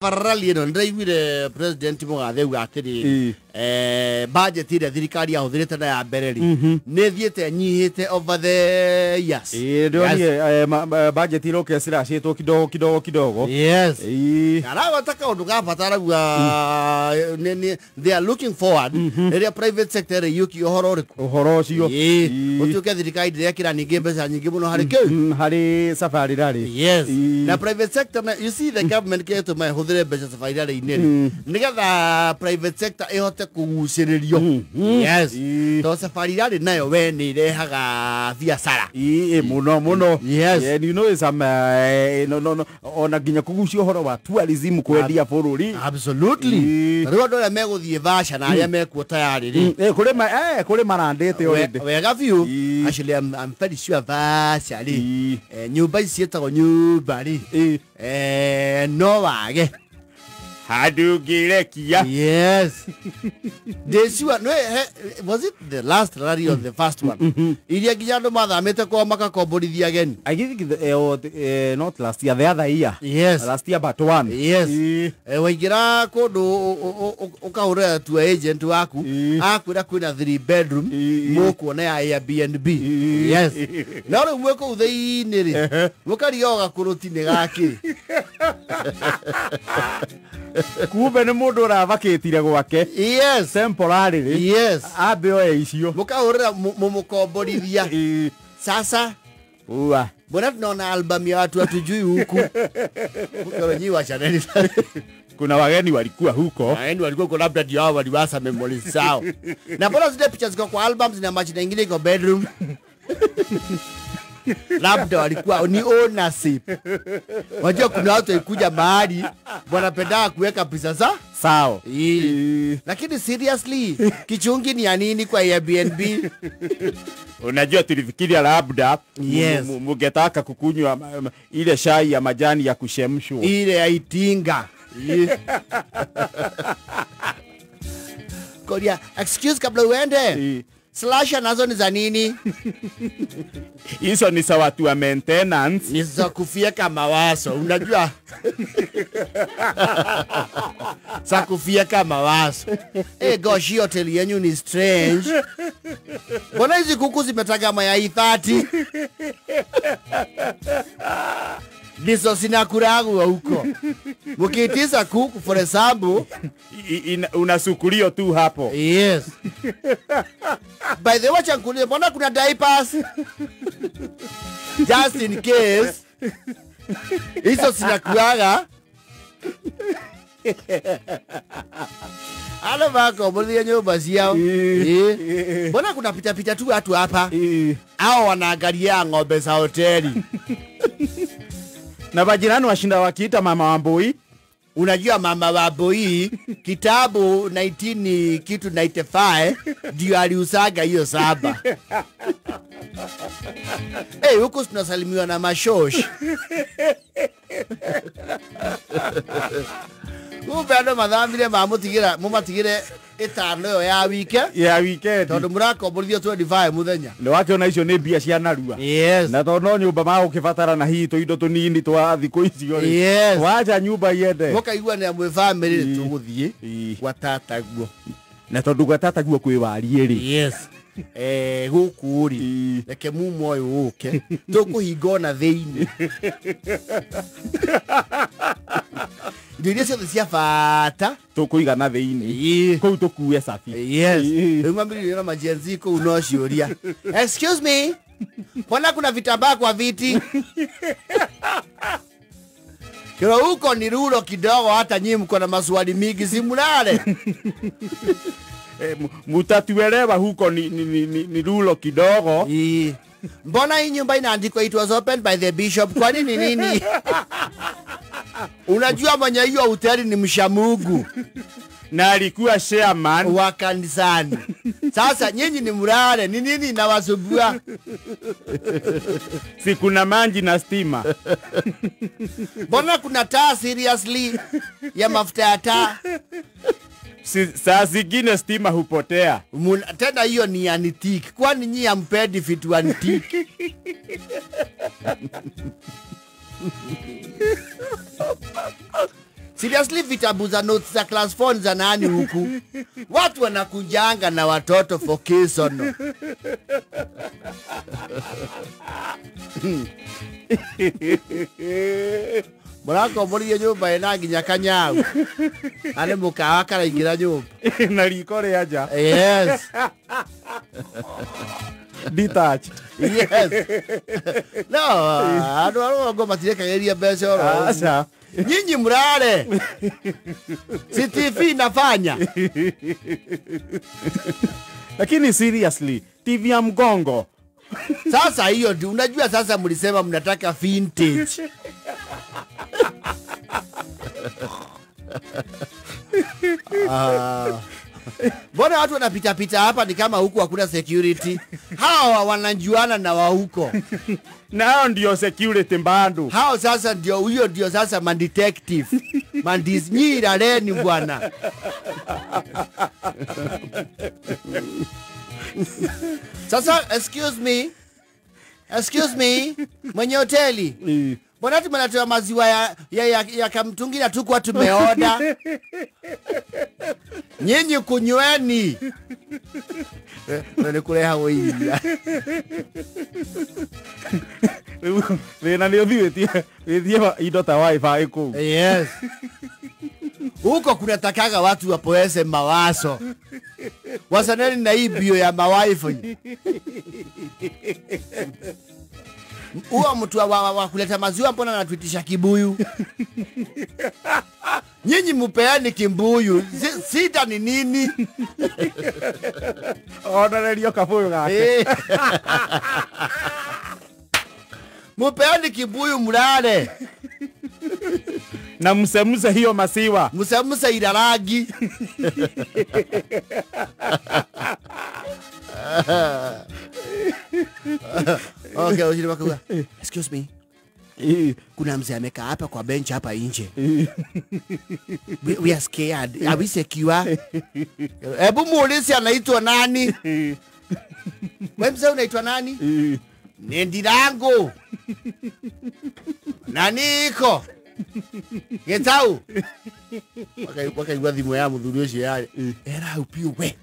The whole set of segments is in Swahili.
Farrali no ndaiguire president Mugathe atiri budget ire thirikari ya huthirite na ya bereri ne thiete nyihite over the years ndoni budget iroke ciracitwo kidogo yes ara wataka undu gabatara gua they are looking forward area private sector yuki uhoro cio utuke thirikari ndirekira ningi mbeca nyingi muno hari kiu hari safari rari yes na private sector you see the government keto my huthire mbeca safari rari ineri nigetha private sector ihote kuguciririo yes to safari rari nayo we ni rehaga biashara muno yes you know some no ona ginya kugucia horo wa tourism kwendia bururi absolutely riwa ndore meguthie vasha na aria mekuo tayari ri kuri marandite already wega view actually I'm very sure vasha ri nyumba icietagwo nyumba ri no wage Hadugirekia. Yes. This one, no, was it the last rally or the first one? Iria Gijano mother mete ko maka ko body again. I think not last year, the other year. Yes. Last year but one. Yes. Wagira ko do ukaura to agent waku akwira kwina 3 bedroom moko na ya Airbnb. Yes. Na ro mweko uthini ri. Mukari yoga kurutine gaki. Kumbe ni mundu uravakitire gwake. Yes, temporarily. Yes. Abeo icio. Mukaurira mumukomborithia. Sasa mbona tunaona album ya watu hatujui huku. Mkoronyi wa Chanel. Kuna wageni walikuwa huko. Wageni walikuwa kwa labda ndio waliwasa memories zao. Na mbona zile pictures ziko kwa albums na match nyingine iko bedroom. Labda walikuwa ni ownership. Wajua kuna watu ikuja mahali wanapenda kuweka pesa za sawa. Lakini seriously kichungi ni ya nini kwa Airbnb? Unajua tulifikiria labda mungetaka kukunywa ile chai ya majani ya kushemshwa. Ile ya itinga. Kodia, excuse kabla uende. Slasher nazo ni za nini? Hizo ni za watu wa maintenance. Ni za kufieka mawazo. Unajua? Za kufieka mawazo. Gosh, hiyo hotel yenyu ni strange. Mbona hizi kuku zimetaga mayai 30? Niso sinakuragu huko. Mukitisa kuku for example unasukulio tu hapo. Yes. By the way, chankulie mbona kuna diapers? Just in case. Hizo sinakuraga. Ala bako mbona nyumba ziao. Mbona kuna pita tu watu hapa? Hao wanaangalia ng'ombe za hoteli. Na bajirani washinda wakiita mama Wambui. Unajua mama Wambui kitabu 1995 ndio aliusaga hiyo saba. Huko tunasalimiwa na mashosh. Ubado madhamire mamutigira mumatigire itano ya weekend. Tondu murakomborithio 25 muthenya. Ni wakiona icio ni mbia cia narua. Yes. Na tondu nyumba ma ukibatara na hiito indo tunini twa thiko icio. Yes. Waja nyumba yende. Mukaigua ni amwe family tuguthie gwa tata guo. Na tondu gwa tata guo kwi wari ri. Yes. Guku ri reke mumo uyu uke tukuhinga na thiini ndiye ciothe cia bata tukuiga na thiini kuu tukue safi. Yes. Ngambiri na majenzi kuu no ciuria. Excuse me, mbona kuna vitambaa kwa viti? Kero huko ni rulo kidogo, hata nyinyi mko na maswali mingi, si mlale. Mutatuelewa huko ni rulo kidogo. Mbona hii nyumba inaandikwa it was opened by the bishop? Kwa nini? Unajua mwenye hiyo hoteli ni mshamugu na alikuwa chairman wa kanisani. Sasa nyinyi ni mlale, ni nini inawasumbua? Si kuna maji na stima. Mbona kuna taa seriously ya mafuta ya taa? Saa zingine stima hupotea. Tena hiyo ni antique. Kwani nyinyi hampendi vitu antique? Seriously, vitabu za notes za class 4 za nani huku? Watu wanakujanga na watoto for kisono. Murako muri nyumba ina nginya kanyau. Ane mukawa karaingira nyumba. Na riko ria nja. Yes. Detached. Yes. No, ado ngoma tirekageria mbeca oro. Acha. Nyinyi mrare. Si TV inafanya. Lakini seriously, TV ya mgongo. Sasa hiyo ndio unajua sasa mlisema mnataka vintage. Mbona watu wanapita pita hapa ni kama huku hakuna security? Hawa wanajuana na wa huko. Nao ndio security mbandu. Hao sasa ndio huyo ndio sasa man detective. Man disnyira leni bwana. Sasa excuse me, mwenye hoteli. Mbona tumenatoa maziwa ya kamtungi na tukwa tumeoda? Nyinyi kunyweni. Nikuleha hoi. Wena ndio viwe indo ta wifi ku. Yes. Huko kunatakaga watu wapoese mawazo. Wasaneni na hii bio ya mawifi. Uwa mtu wa kuleta maziwa mbona anatuitisha kibuyu? Nyinyi mupeani kimbuyu. Sita ni nini? Onarerio kabuyu gake. Mupeani kibuyu mlale. Na msemuse hiyo masiwa. Msemuse ila rangi. Okay, ujiri wakawa. Excuse me. Kuna mzee amekaa hapa kwa bench hapa nje. We are scared. Are we secure? Ebu muulize anaitwa nani? Wewe mzee unaitwa nani? Ni Ndirango. Nani iko? Getau. Wakaigwa thimu ya muthuri ucio yari. Era upio we.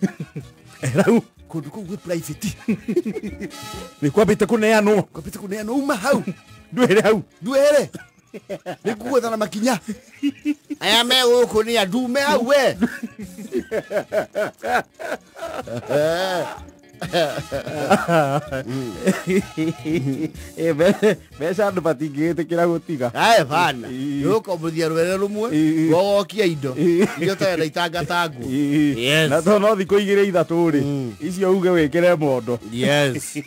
Era kundu kuwe private. Ni kwambite kuneanwo. Kwambite kuneanwo uma hau. Ndwere hau. Ndwere. Nikuwa na makinya. Aya me uko ni adume hau we. Besha andu batingite kira gutiga. Aye bana. Yuko muthia rwere rumwe. Wogokia indo. Iyo ta itanga tangu. Yes. Na to no thiko igire ithatu ri. Icio uge wikire mondo. Yes.